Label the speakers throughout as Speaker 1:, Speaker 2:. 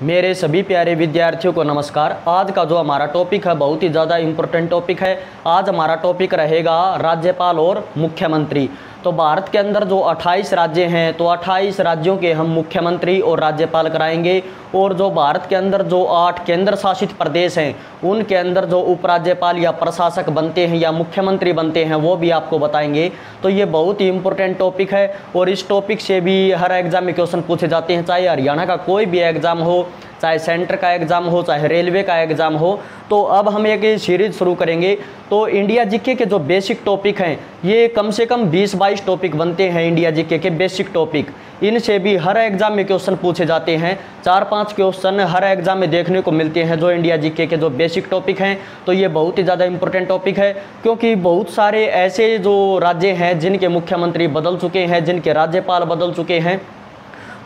Speaker 1: मेरे सभी प्यारे विद्यार्थियों को नमस्कार। आज का जो हमारा टॉपिक है बहुत ही ज़्यादा इम्पोर्टेंट टॉपिक है। आज हमारा टॉपिक रहेगा राज्यपाल और मुख्यमंत्री। तो भारत के अंदर जो 28 राज्य हैं तो 28 राज्यों के हम मुख्यमंत्री और राज्यपाल कराएंगे, और जो भारत के अंदर जो 8 केंद्र शासित प्रदेश हैं उनके अंदर जो उपराज्यपाल या प्रशासक बनते हैं या मुख्यमंत्री बनते हैं वो भी आपको बताएंगे। तो ये बहुत ही इम्पोर्टेंट टॉपिक है और इस टॉपिक से भी हर एग्जाम में क्वेश्चन पूछे जाते हैं, चाहे हरियाणा का कोई भी एग्जाम हो, चाहे सेंटर का एग्ज़ाम हो, चाहे रेलवे का एग्ज़ाम हो। तो अब हम एक सीरीज़ शुरू करेंगे। तो इंडिया जीके के जो बेसिक टॉपिक हैं ये कम से कम 20-22 टॉपिक बनते हैं इंडिया जीके के बेसिक टॉपिक। इनसे भी हर एग्ज़ाम में क्वेश्चन पूछे जाते हैं। 4-5 क्वेश्चन हर एग्ज़ाम में देखने को मिलते हैं जो इंडिया जीके के जो बेसिक टॉपिक हैं। तो ये बहुत ही ज़्यादा इंपॉर्टेंट टॉपिक है, क्योंकि बहुत सारे ऐसे जो राज्य हैं जिनके मुख्यमंत्री बदल चुके हैं, जिनके राज्यपाल बदल चुके हैं।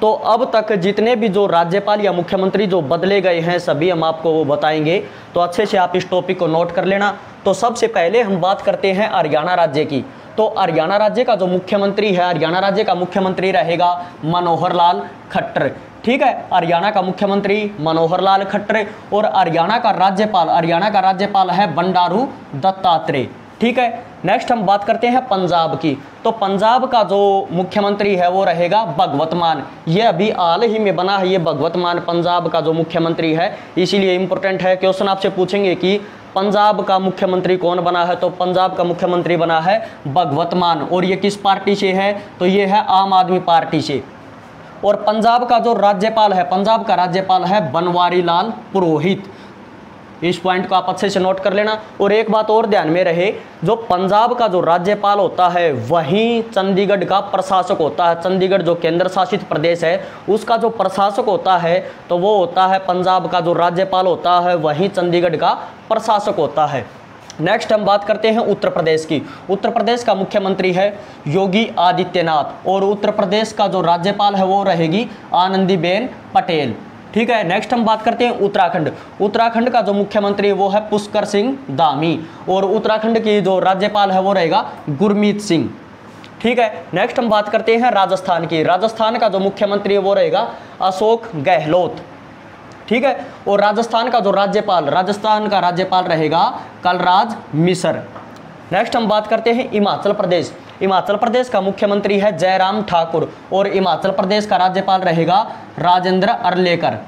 Speaker 1: तो अब तक जितने भी जो राज्यपाल या मुख्यमंत्री जो बदले गए हैं सभी हम आपको वो बताएंगे। तो अच्छे से आप इस टॉपिक को नोट कर लेना। तो सबसे पहले हम बात करते हैं हरियाणा राज्य की। तो हरियाणा राज्य का जो मुख्यमंत्री है, हरियाणा राज्य का मुख्यमंत्री रहेगा मनोहर लाल खट्टर। ठीक है, हरियाणा का मुख्यमंत्री मनोहर लाल खट्टर। और हरियाणा का राज्यपाल है बंडारू दत्तात्रेय। ठीक है, नेक्स्ट हम बात करते हैं पंजाब की। तो पंजाब का जो मुख्यमंत्री है वो रहेगा भगवत मान। ये अभी हाल ही में बना है, ये भगवत मान पंजाब का जो मुख्यमंत्री है, इसीलिए इंपॉर्टेंट है। क्वेश्चन आपसे पूछेंगे कि पंजाब का मुख्यमंत्री कौन बना है, तो पंजाब का मुख्यमंत्री बना है भगवत मान। और ये किस पार्टी से है, तो ये है आम आदमी पार्टी से। और पंजाब का जो राज्यपाल है, पंजाब का राज्यपाल है बनवारी लाल पुरोहित। इस पॉइंट को आप अच्छे से नोट कर लेना। और एक बात और ध्यान में रहे, जो पंजाब का जो राज्यपाल होता है वहीं चंडीगढ़ का प्रशासक होता है। चंडीगढ़ जो केंद्र शासित प्रदेश है उसका जो प्रशासक होता है तो वो होता है पंजाब का जो राज्यपाल होता है वहीं चंडीगढ़ का प्रशासक होता है। नेक्स्ट हम बात करते हैं उत्तर प्रदेश की। उत्तर प्रदेश का मुख्यमंत्री है योगी आदित्यनाथ, और उत्तर प्रदेश का जो राज्यपाल है वो रहेगी आनंदीबेन पटेल। ठीक है, नेक्स्ट हम बात करते हैं उत्तराखंड। उत्तराखंड का जो मुख्यमंत्री है वो है पुष्कर सिंह धामी, और उत्तराखंड की जो राज्यपाल है वो रहेगा गुरमीत सिंह। ठीक है, नेक्स्ट हम बात करते हैं राजस्थान की। राजस्थान का जो मुख्यमंत्री है वो रहेगा अशोक गहलोत। ठीक है, और राजस्थान का जो राजस्थान का राज्यपाल रहेगा कलराज मिश्र। नेक्स्ट हम बात करते हैं हिमाचल प्रदेश। हिमाचल प्रदेश का मुख्यमंत्री है जयराम ठाकुर, और हिमाचल प्रदेश का राज्यपाल रहेगा राजेंद्र अर्लेकर।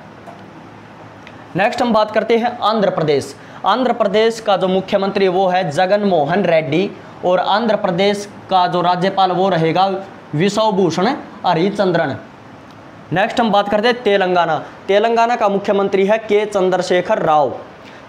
Speaker 1: नेक्स्ट हम बात करते हैं आंध्र प्रदेश। आंध्र प्रदेश का जो मुख्यमंत्री वो है जगन मोहन रेड्डी, और आंध्र प्रदेश का जो राज्यपाल वो रहेगा विश्वभूषण हरिचंद्रन। नेक्स्ट हम बात करते हैं तेलंगाना। तेलंगाना का मुख्यमंत्री है के चंद्रशेखर राव।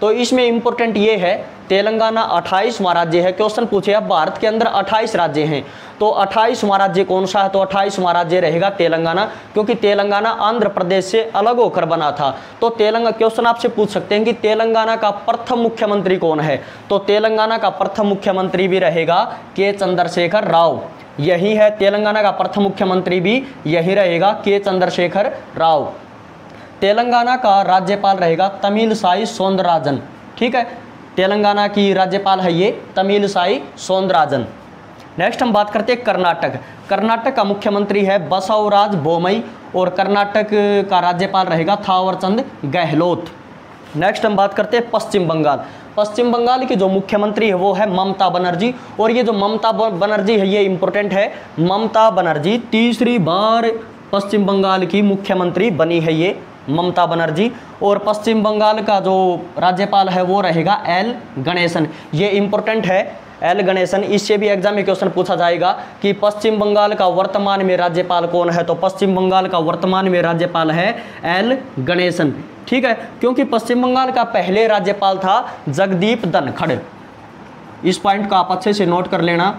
Speaker 1: तो इसमें इंपॉर्टेंट ये है, तेलंगाना 28वां राज्य है। क्वेश्चन पूछे अब भारत के अंदर 28 राज्य हैं तो 28वां राज्य कौन सा है, तो 28वां राज्य रहेगा तेलंगाना, क्योंकि तेलंगाना आंध्र प्रदेश से अलग होकर बना था। तो क्वेश्चन आपसे पूछ सकते हैं कि तेलंगाना का प्रथम मुख्यमंत्री कौन है, तो तेलंगाना का प्रथम मुख्यमंत्री भी रहेगा के चंद्रशेखर राव। यही है, तेलंगाना का प्रथम मुख्यमंत्री भी यही रहेगा के चंद्रशेखर राव। तेलंगाना का राज्यपाल रहेगा तमिलसाई सौंदरराजन। ठीक है, तेलंगाना की राज्यपाल है ये तमिलसाई सौंदरराजन। नेक्स्ट हम बात करते हैं कर्नाटक। कर्नाटक का मुख्यमंत्री है बसवराज बोमई, और कर्नाटक का राज्यपाल रहेगा थावरचंद गहलोत। नेक्स्ट हम बात करते हैं पश्चिम बंगाल। पश्चिम बंगाल की जो मुख्यमंत्री है वो है ममता बनर्जी, और ये जो ममता बनर्जी है ये इंपॉर्टेंट है। ममता बनर्जी तीसरी बार पश्चिम बंगाल की मुख्यमंत्री बनी है ये ममता बनर्जी। और पश्चिम बंगाल का जो राज्यपाल है वो रहेगा एल गणेशन। ये इंपॉर्टेंट है, एल गणेशन। इससे भी एग्जाम में क्वेश्चन पूछा जाएगा कि पश्चिम बंगाल का वर्तमान में राज्यपाल कौन है, तो पश्चिम बंगाल का वर्तमान में राज्यपाल है एल गणेशन। ठीक है, क्योंकि पश्चिम बंगाल का पहले राज्यपाल था जगदीप धनखड़। इस पॉइंट को आप अच्छे से नोट कर लेना।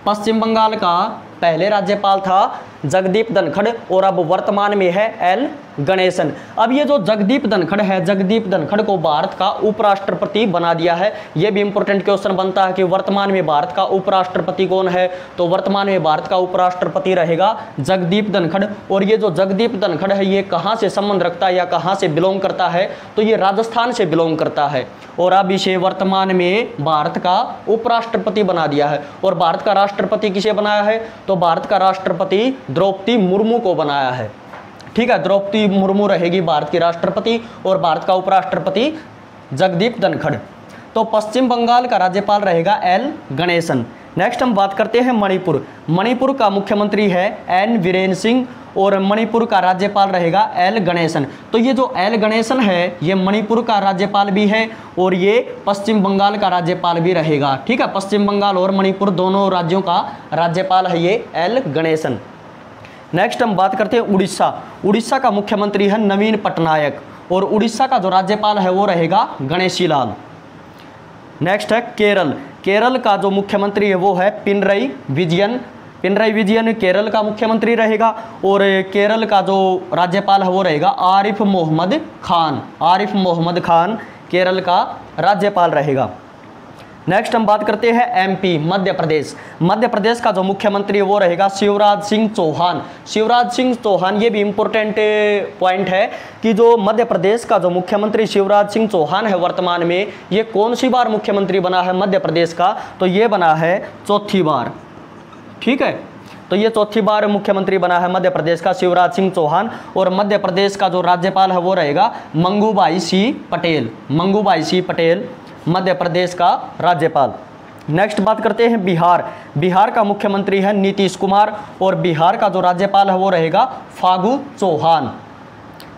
Speaker 1: पश्चिम बंगाल का पहले राज्यपाल था जगदीप धनखड़, और अब वर्तमान में है एल गणेशन। अब ये जो जगदीप धनखड़ है, जगदीप धनखड़ को भारत का उपराष्ट्रपति बना दिया है। ये भी इंपॉर्टेंट क्वेश्चन बनता है कि वर्तमान में भारत का उपराष्ट्रपति कौन है, तो वर्तमान में भारत का उपराष्ट्रपति रहेगा जगदीप धनखड़। और ये जो जगदीप धनखड़ है ये कहाँ से संबंध रखता है या कहाँ से बिलोंग करता है, तो ये राजस्थान से बिलोंग करता है। और अब इसे वर्तमान में भारत का उपराष्ट्रपति बना दिया है। और भारत का राष्ट्रपति किसे बनाया है, तो भारत का राष्ट्रपति द्रौपदी मुर्मू को बनाया है। ठीक है, द्रौपदी मुर्मू रहेगी भारत की राष्ट्रपति और भारत का उपराष्ट्रपति जगदीप धनखड़। तो पश्चिम बंगाल का राज्यपाल रहेगा एल गणेशन। नेक्स्ट हम बात करते हैं मणिपुर। मणिपुर का मुख्यमंत्री है एन वीरेन सिंह और मणिपुर का राज्यपाल रहेगा एल गणेशन। तो ये जो एल गणेशन है ये मणिपुर का राज्यपाल भी है और ये पश्चिम बंगाल का राज्यपाल भी रहेगा। ठीक है, पश्चिम बंगाल और मणिपुर दोनों राज्यों का राज्यपाल है ये एल गणेशन। नेक्स्ट हम बात करते हैं उड़ीसा। उड़ीसा का मुख्यमंत्री है नवीन पटनायक और उड़ीसा का जो राज्यपाल है वो रहेगा गणेशी लाल। नेक्स्ट है केरल। केरल का जो मुख्यमंत्री है वो है पिनरई विजयन। पिनरई विजयन केरल का मुख्यमंत्री रहेगा और केरल का जो राज्यपाल है वो रहेगा आरिफ मोहम्मद खान। आरिफ मोहम्मद खान केरल का राज्यपाल रहेगा। नेक्स्ट हम बात करते हैं एमपी मध्य प्रदेश। मध्य प्रदेश का जो मुख्यमंत्री है वो रहेगा शिवराज सिंह चौहान। शिवराज सिंह चौहान, ये भी इम्पोर्टेंट पॉइंट है कि जो मध्य प्रदेश का जो मुख्यमंत्री शिवराज सिंह चौहान है वर्तमान में, ये कौन सी बार मुख्यमंत्री बना है मध्य प्रदेश का, तो ये बना है चौथी बार। ठीक है, तो ये चौथी बार मुख्यमंत्री बना है मध्य प्रदेश का शिवराज सिंह चौहान। और मध्य प्रदेश का जो राज्यपाल है वो रहेगा मंगूभाई सिंह पटेल। मंगूभाई सिंह पटेल मध्य प्रदेश का राज्यपाल। नेक्स्ट बात करते हैं बिहार। बिहार का मुख्यमंत्री है नीतीश कुमार और बिहार का जो राज्यपाल है वो रहेगा फागू चौहान।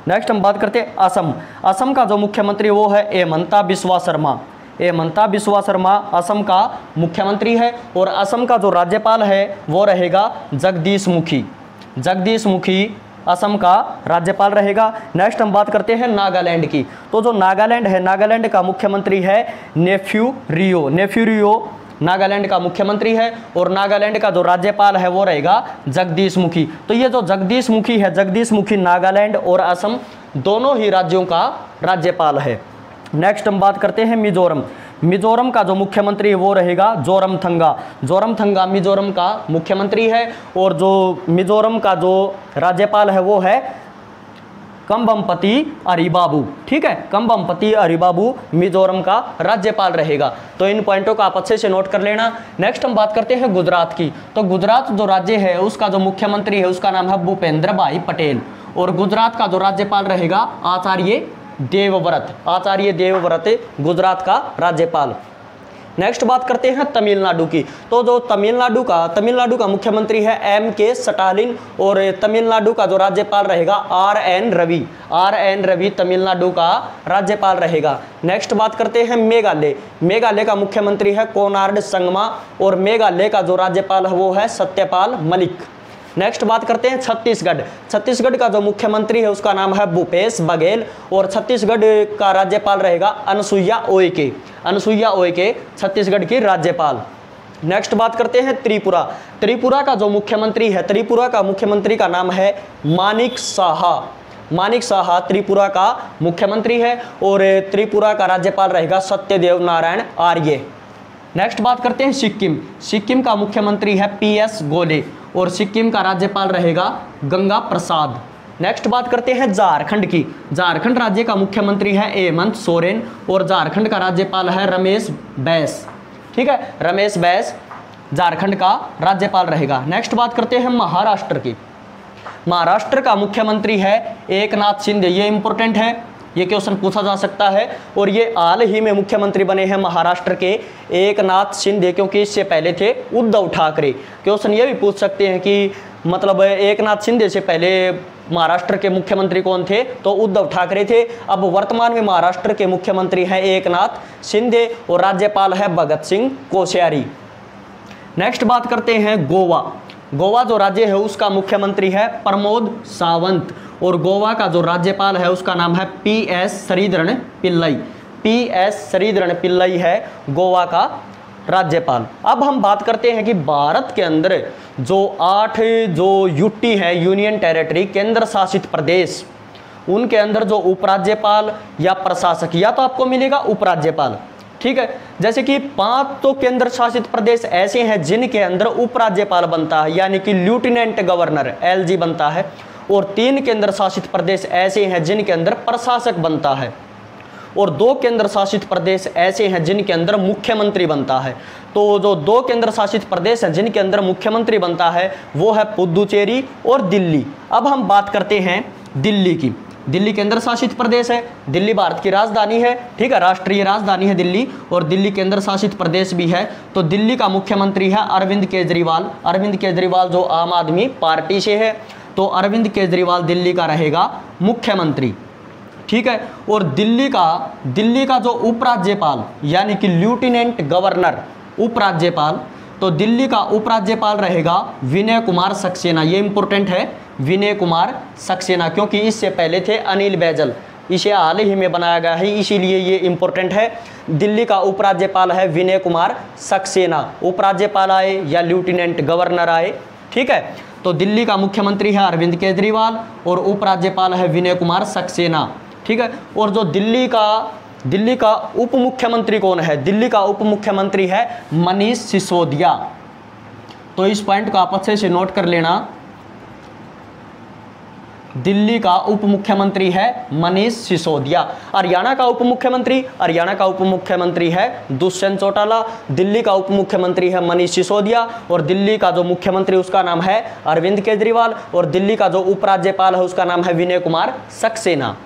Speaker 1: नेक्स्ट हम बात करते हैं असम। असम का जो मुख्यमंत्री वो है हेमंता बिस्वा शर्मा। हेमंता बिस्वा शर्मा असम का मुख्यमंत्री है और असम का जो राज्यपाल है वो रहेगा जगदीश मुखी। जगदीश मुखी असम का राज्यपाल रहेगा। नेक्स्ट हम बात करते हैं नागालैंड की। तो जो नागालैंड है, नागालैंड का मुख्यमंत्री है नेफ्यू रियो। नेफ्यू रियो नागालैंड का मुख्यमंत्री है और नागालैंड का जो राज्यपाल है वो रहेगा जगदीश मुखी। तो ये जो जगदीश मुखी है, जगदीश मुखी नागालैंड और असम दोनों ही राज्यों का राज्यपाल है। नेक्स्ट हम बात करते हैं मिजोरम। मिजोरम का जो मुख्यमंत्री है वो रहेगा जोरमथंगा। जोरमथंगा मिजोरम का मुख्यमंत्री है और जो मिजोरम का जो राज्यपाल है वो है कंबमपति अरिबाबू। ठीक है, कंबमपति अरिबाबू मिजोरम का राज्यपाल रहेगा। तो इन पॉइंटों को आप अच्छे से नोट कर लेना। नेक्स्ट हम बात करते हैं गुजरात की। तो गुजरात जो राज्य है उसका जो मुख्यमंत्री है उसका नाम है भूपेंद्र भाई पटेल और गुजरात का जो राज्यपाल रहेगा आचार्य देवव्रत। आचार्य देवव्रत गुजरात का राज्यपाल। नेक्स्ट बात करते हैं तमिलनाडु की। तो जो तमिलनाडु का मुख्यमंत्री है एम के स्टालिन और तमिलनाडु का जो राज्यपाल रहेगा R N Ravi. R N Ravi Tamil Nadu का राज्यपाल रहेगा। नेक्स्ट बात करते हैं मेघालय। मेघालय का मुख्यमंत्री है कोनार्ड संगमा और मेघालय का जो राज्यपाल है वो है सत्यपाल मलिक। नेक्स्ट बात करते हैं छत्तीसगढ़। छत्तीसगढ़ का जो मुख्यमंत्री है उसका नाम है भूपेश बघेल और छत्तीसगढ़ का राज्यपाल रहेगा अनसुईया उइके। अनसुईया उइके छत्तीसगढ़ की राज्यपाल। नेक्स्ट बात करते हैं त्रिपुरा। त्रिपुरा का जो मुख्यमंत्री है, त्रिपुरा का मुख्यमंत्री का नाम है मानिक साहा। मानिक साहा त्रिपुरा का मुख्यमंत्री है और त्रिपुरा का राज्यपाल रहेगा सत्यदेव नारायण आर्य। नेक्स्ट बात करते हैं सिक्किम। सिक्किम का मुख्यमंत्री है पीएस गोले और सिक्किम का राज्यपाल रहेगा गंगा प्रसाद। नेक्स्ट बात करते हैं झारखंड की। झारखंड राज्य का मुख्यमंत्री है हेमंत सोरेन और झारखंड का राज्यपाल है रमेश बैस। ठीक है, रमेश बैस झारखंड का राज्यपाल रहेगा। नेक्स्ट बात करते हैं महाराष्ट्र की। महाराष्ट्र का मुख्यमंत्री है एकनाथ शिंदे। ये इंपॉर्टेंट है, ये क्वेश्चन पूछा जा सकता है और ये हाल ही में मुख्यमंत्री बने हैं महाराष्ट्र के एकनाथ शिंदे, क्योंकि इससे पहले थे उद्धव ठाकरे। क्वेश्चन ये भी पूछ सकते हैं कि मतलब एकनाथ शिंदे से पहले महाराष्ट्र के मुख्यमंत्री कौन थे, तो उद्धव ठाकरे थे। अब वर्तमान में महाराष्ट्र के मुख्यमंत्री हैं एकनाथ शिंदे और राज्यपाल है भगत सिंह कोश्यारी। नेक्स्ट बात करते हैं गोवा। गोवा जो राज्य है उसका मुख्यमंत्री है प्रमोद सावंत और गोवा का जो राज्यपाल है उसका नाम है पीएस श्रीधरन पिल्लई। पीएस श्रीधरन पिल्लई है गोवा का राज्यपाल। अब हम बात करते हैं कि भारत के अंदर जो 8 जो यूटी है, यूनियन टेरिटरी, केंद्र शासित प्रदेश, उनके अंदर जो उपराज्यपाल या प्रशासक, या तो आपको मिलेगा उपराज्यपाल, ठीक है। जैसे कि 5 तो केंद्र शासित प्रदेश ऐसे हैं जिनके अंदर उपराज्यपाल बनता है, यानी कि लेफ्टिनेंट गवर्नर LG बनता है, और 3 केंद्र शासित प्रदेश ऐसे हैं जिनके अंदर प्रशासक बनता है, और 2 केंद्र शासित प्रदेश ऐसे हैं जिनके अंदर मुख्यमंत्री बनता है। तो जो 2 केंद्र शासित प्रदेश हैं जिनके अंदर मुख्यमंत्री बनता है वो है पुदुचेरी और दिल्ली। अब हम बात करते हैं दिल्ली की। दिल्ली केंद्र शासित प्रदेश है, दिल्ली भारत की राजधानी है, ठीक है, राष्ट्रीय राजधानी है दिल्ली, और दिल्ली केंद्र शासित प्रदेश भी है। तो दिल्ली का मुख्यमंत्री है अरविंद केजरीवाल। अरविंद केजरीवाल जो आम आदमी पार्टी से है, तो अरविंद केजरीवाल दिल्ली का रहेगा मुख्यमंत्री, ठीक है। और दिल्ली का जो उपराज्यपाल यानी कि लेफ्टिनेंट गवर्नर उपराज्यपाल, तो दिल्ली का उपराज्यपाल रहेगा विनय कुमार सक्सेना। ये इंपॉर्टेंट है, विनय कुमार सक्सेना, क्योंकि इससे पहले थे अनिल बैजल, इसे हाल ही में बनाया गया है, इसीलिए ये इंपॉर्टेंट है। दिल्ली का उपराज्यपाल है विनय कुमार सक्सेना। उपराज्यपाल आए या लेफ्टिनेंट गवर्नर आए, ठीक है। तो दिल्ली का मुख्यमंत्री है अरविंद केजरीवाल और उपराज्यपाल है विनय कुमार सक्सेना, ठीक है। और जो दिल्ली का उप मुख्यमंत्री कौन है? दिल्ली का उप मुख्यमंत्री है मनीष सिसोदिया। तो इस पॉइंट को आप अच्छे से नोट कर लेना, दिल्ली का उप मुख्यमंत्री है मनीष सिसोदिया। हरियाणा का उप मुख्यमंत्री है दुष्यंत चौटाला। दिल्ली का उप मुख्यमंत्री है मनीष सिसोदिया, और दिल्ली का जो मुख्यमंत्री उसका नाम है अरविंद केजरीवाल, और दिल्ली का जो उपराज्यपाल है उसका नाम है विनय कुमार सक्सेना।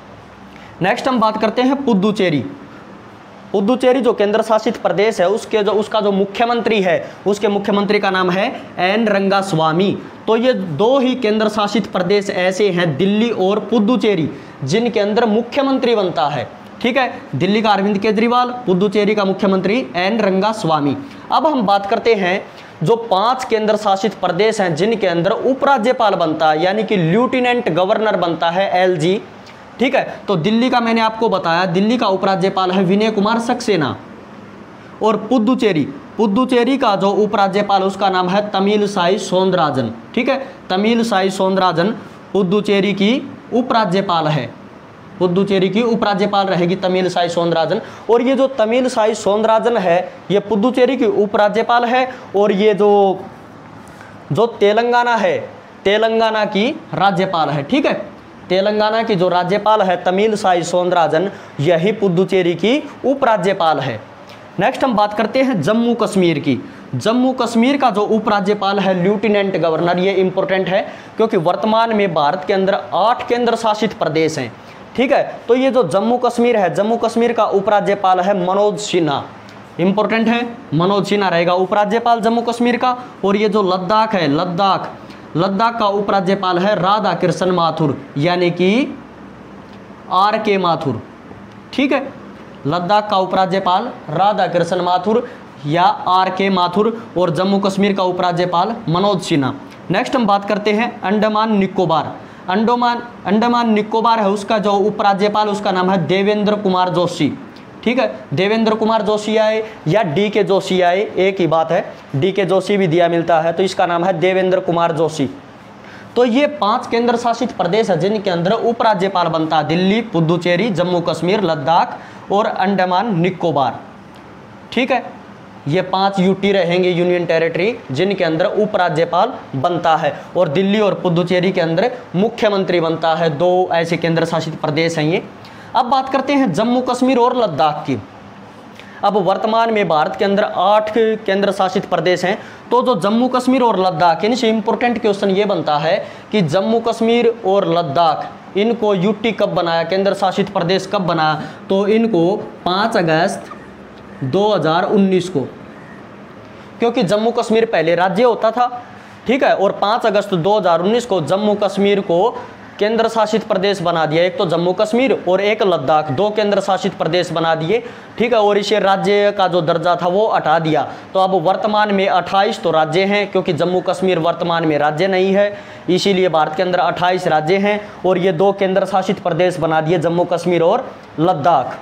Speaker 1: नेक्स्ट हम बात करते हैं पुदुचेरी। पुदुचेरी जो केंद्र शासित प्रदेश है उसका जो मुख्यमंत्री है उसके मुख्यमंत्री का नाम है एन रंगास्वामी। तो ये 2 ही केंद्र शासित प्रदेश ऐसे हैं, दिल्ली और पुदुचेरी, जिनके अंदर मुख्यमंत्री बनता है, ठीक है। दिल्ली का अरविंद केजरीवाल, पुदुचेरी का मुख्यमंत्री एन रंगास्वामी। अब हम बात करते हैं जो 5 केंद्र शासित प्रदेश हैं जिनके अंदर उपराज्यपाल बनता है, यानी कि लेफ्टिनेंट गवर्नर बनता है LG, ठीक है। तो दिल्ली का मैंने आपको बताया, दिल्ली का उपराज्यपाल है विनय कुमार सक्सेना। और पुदुचेरी का जो उपराज्यपाल उसका नाम है तमिलसाई सौंदरराजन, ठीक है। तमिलसाई सौंदरराजन पुदुचेरी की उपराज्यपाल है, पुदुचेरी की उपराज्यपाल रहेगी तमिलसाई सौंदरराजन। और ये जो तमिलसाई सौंदरराजन है ये पुदुचेरी की उपराज्यपाल है, और ये जो तेलंगाना है, तेलंगाना की राज्यपाल है, ठीक है। तेलंगाना की जो राज्यपाल है तमिलसाई सौंदरराजन, यही पुदुचेरी की उपराज्यपाल है। नेक्स्ट हम बात करते हैं जम्मू कश्मीर की। जम्मू कश्मीर का जो उपराज्यपाल है लेफ्टिनेंट गवर्नर, ये इंपॉर्टेंट है क्योंकि वर्तमान में भारत के अंदर 8 केंद्र शासित प्रदेश हैं, ठीक है। तो ये जो जम्मू कश्मीर है, जम्मू कश्मीर का उपराज्यपाल है मनोज सिन्हा, इंपॉर्टेंट है, मनोज सिन्हा रहेगा उपराज्यपाल जम्मू कश्मीर का। और ये जो लद्दाख है, लद्दाख का उपराज्यपाल है राधा कृष्ण माथुर, यानी कि RK माथुर, ठीक है। लद्दाख का उपराज्यपाल राधा कृष्ण माथुर या RK माथुर, और जम्मू कश्मीर का उपराज्यपाल मनोज सिन्हा। नेक्स्ट हम बात करते हैं अंडमान निकोबार। अंडमान निकोबार है, उसका जो उपराज्यपाल उसका नाम है देवेंद्र कुमार जोशी, ठीक है। देवेंद्र कुमार जोशी आए या DK जोशी आए, एक ही बात है, DK जोशी भी दिया मिलता है, तो इसका नाम है देवेंद्र कुमार जोशी। तो ये 5 केंद्र शासित प्रदेश है जिनके अंदर उपराज्यपाल बनता है, दिल्ली, पुदुचेरी, जम्मू कश्मीर, लद्दाख और अंडमान निकोबार, ठीक है। ये 5 UT रहेंगे, यूनियन टेरिटरी, जिनके अंदर उपराज्यपाल बनता है, और दिल्ली और पुदुचेरी के अंदर मुख्यमंत्री बनता है। 2 ऐसे केंद्र शासित प्रदेश हैं ये। अब बात करते हैं जम्मू कश्मीर और लद्दाख की। अब वर्तमान में भारत के अंदर 8 केंद्र शासित प्रदेश हैं, तो जो जम्मू कश्मीर और लद्दाख, इनसे इंपॉर्टेंट क्वेश्चन ये बनता है कि जम्मू कश्मीर और लद्दाख इनको UT कब बनाया, केंद्र शासित प्रदेश कब बनाया? तो इनको 5 अगस्त 2019 को, क्योंकि जम्मू कश्मीर पहले राज्य होता था, ठीक है। और 5 अगस्त 2019 को जम्मू कश्मीर को केंद्र शासित प्रदेश बना दिया, एक तो जम्मू कश्मीर और एक लद्दाख, 2 केंद्र शासित प्रदेश बना दिए, ठीक है। और इसे राज्य का जो दर्जा था वो हटा दिया। तो अब वर्तमान में 28 तो राज्य हैं, क्योंकि जम्मू कश्मीर वर्तमान में राज्य नहीं है, इसीलिए भारत के अंदर 28 राज्य हैं, और ये 2 केंद्र शासित प्रदेश बना दिए, जम्मू कश्मीर और लद्दाख।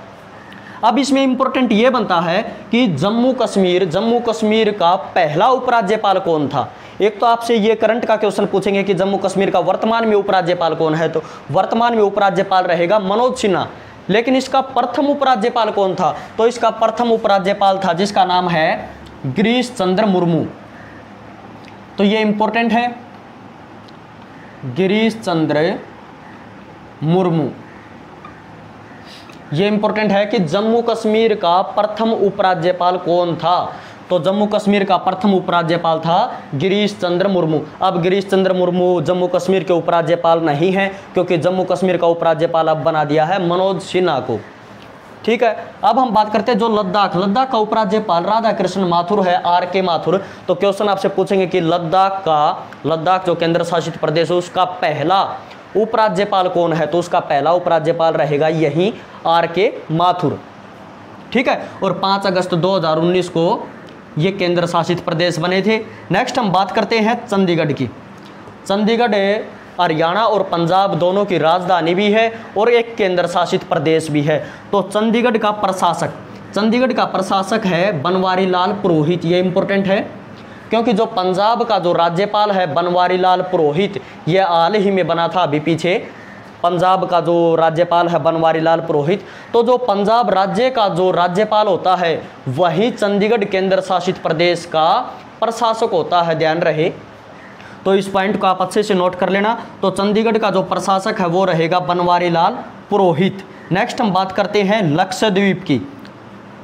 Speaker 1: अब इसमें इंपॉर्टेंट ये बनता है कि जम्मू कश्मीर का पहला उपराज्यपाल कौन था। एक तो आपसे ये करंट का क्वेश्चन पूछेंगे कि जम्मू कश्मीर का वर्तमान में उपराज्यपाल कौन है, तो वर्तमान में उपराज्यपाल रहेगा मनोज सिन्हा। लेकिन इसका प्रथम उपराज्यपाल कौन था, तो इसका प्रथम उपराज्यपाल था जिसका नाम है गिरीश चंद्र मुर्मू। तो ये इंपॉर्टेंट है, गिरीश चंद्र मुर्मू। ये इंपॉर्टेंट है कि जम्मू कश्मीर का प्रथम उपराज्यपाल कौन था, तो जम्मू कश्मीर का प्रथम उपराज्यपाल था गिरीश चंद्र मुर्मू। अब गिरीश चंद्र मुर्मू जम्मू कश्मीर के उपराज्यपाल नहीं है, क्योंकि जम्मू कश्मीर का उपराज्यपाल अब बना दिया है मनोज सिन्हा को। ठीक है, अब हम बात करते हैं जो लद्दाख का उपराज्यपाल राधा कृष्ण माथुर है, RK माथुर। तो क्वेश्चन आपसे पूछेंगे कि लद्दाख जो केंद्र शासित प्रदेश है उसका पहला उपराज्यपाल कौन है, तो उसका पहला उपराज्यपाल रहेगा यही RK माथुर। ठीक है, और 5 अगस्त 2019 को ये केंद्र शासित प्रदेश बने थे। नेक्स्ट हम बात करते हैं चंडीगढ़ की। चंडीगढ़ हरियाणा और पंजाब दोनों की राजधानी भी है और एक केंद्र शासित प्रदेश भी है। तो चंडीगढ़ का प्रशासक है बनवारी लाल पुरोहित। ये इंपॉर्टेंट है क्योंकि जो पंजाब का जो राज्यपाल है बनवारी लाल पुरोहित, ये हाल ही में बना था, अभी पीछे पंजाब का जो राज्यपाल है बनवारी लाल पुरोहित। तो जो पंजाब राज्य का जो राज्यपाल होता है वही चंडीगढ़ केंद्र शासित प्रदेश का प्रशासक होता है, ध्यान रहे। तो इस पॉइंट को आप अच्छे से नोट कर लेना। तो चंडीगढ़ का जो प्रशासक है वो रहेगा बनवारी लाल पुरोहित। नेक्स्ट हम बात करते हैं लक्षद्वीप की।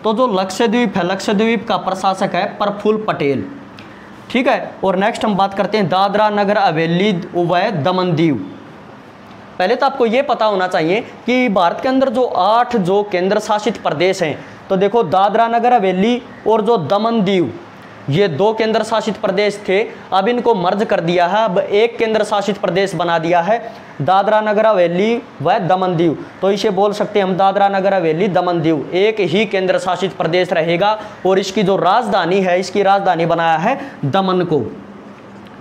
Speaker 1: तो जो लक्षद्वीप है, लक्षद्वीप का प्रशासक है प्रफुल्ल पटेल। ठीक है, और नेक्स्ट हम बात करते हैं दादरा नगर हवेली व दमन दीव। पहले तो आपको ये पता होना चाहिए कि भारत के अंदर जो 8 जो केंद्र शासित प्रदेश हैं, तो देखो दादरा नगर हवेली और जो दमन दीव, ये 2 केंद्र शासित प्रदेश थे। अब इनको मर्ज कर दिया है, अब एक केंद्र शासित प्रदेश बना दिया है, दादरा नगर हवेली व दमन दीव। तो इसे बोल सकते हैं हम दादरा नगर हवेली दमन दीव एक ही केंद्र शासित प्रदेश रहेगा और इसकी जो राजधानी है, इसकी राजधानी बनाया है दमन को।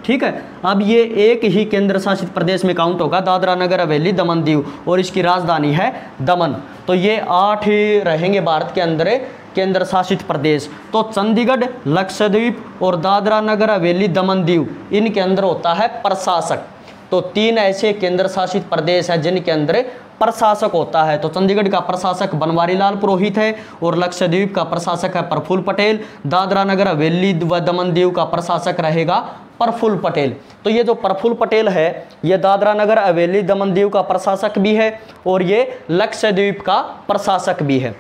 Speaker 1: ठीक है, अब ये एक ही केंद्र शासित प्रदेश में काउंट होगा, दादरा नगर हवेली दमन दीव, और इसकी राजधानी है दमन। तो ये 8 ही रहेंगे भारत के अंदर केंद्र शासित प्रदेश। तो चंडीगढ़, लक्षद्वीप और दादरा नगर हवेली दमन दीव, इनके अंदर होता है प्रशासक। तो 3 ऐसे केंद्र शासित प्रदेश हैं जिनके अंदर प्रशासक होता है। तो चंडीगढ़ का प्रशासक बनवारी लाल पुरोहित है और लक्षद्वीप का प्रशासक है प्रफुल्ल पटेल। दादरा नगर हवेली व दमन दीव का प्रशासक रहेगा प्रफुल्ल पटेल। तो ये जो प्रफुल्ल पटेल है ये दादरा नगर हवेली दमन दीव का प्रशासक भी है और ये लक्षद्वीप का प्रशासक भी है।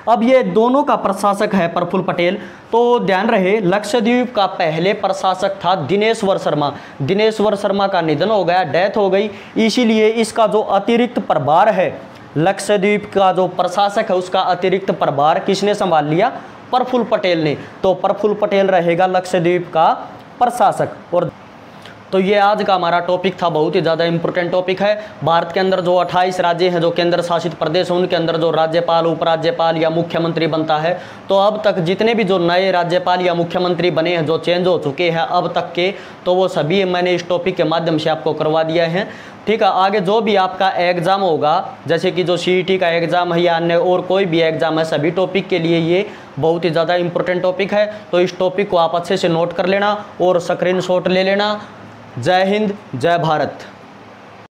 Speaker 1: अब ये दोनों का प्रशासक है प्रफुल्ल पटेल। तो ध्यान रहे, लक्षद्वीप का पहले प्रशासक था दिनेश्वर शर्मा। दिनेश्वर शर्मा का निधन हो गया, डेथ हो गई, इसीलिए इसका जो अतिरिक्त प्रभार है, लक्षद्वीप का जो प्रशासक है उसका अतिरिक्त प्रभार किसने संभाल लिया? प्रफुल्ल पटेल ने। तो प्रफुल्ल पटेल रहेगा लक्षद्वीप का प्रशासक। और तो ये आज का हमारा टॉपिक था, बहुत ही ज़्यादा इंपॉर्टेंट टॉपिक है। भारत के अंदर जो 28 राज्य हैं, जो केंद्र शासित प्रदेश हैं, उनके अंदर जो राज्यपाल, उपराज्यपाल या मुख्यमंत्री बनता है, तो अब तक जितने भी जो नए राज्यपाल या मुख्यमंत्री बने हैं, जो चेंज हो चुके हैं अब तक के, तो वो सभी मैंने इस टॉपिक के माध्यम से आपको करवा दिया है। ठीक है, आगे जो भी आपका एग्ज़ाम होगा, जैसे कि जो CET का एग्ज़ाम है या अन्य और कोई भी एग्ज़ाम है, सभी टॉपिक के लिए ये बहुत ही ज़्यादा इंपॉर्टेंट टॉपिक है। तो इस टॉपिक को आप अच्छे से नोट कर लेना और स्क्रीनशॉट ले लेना। जय हिंद, जय भारत।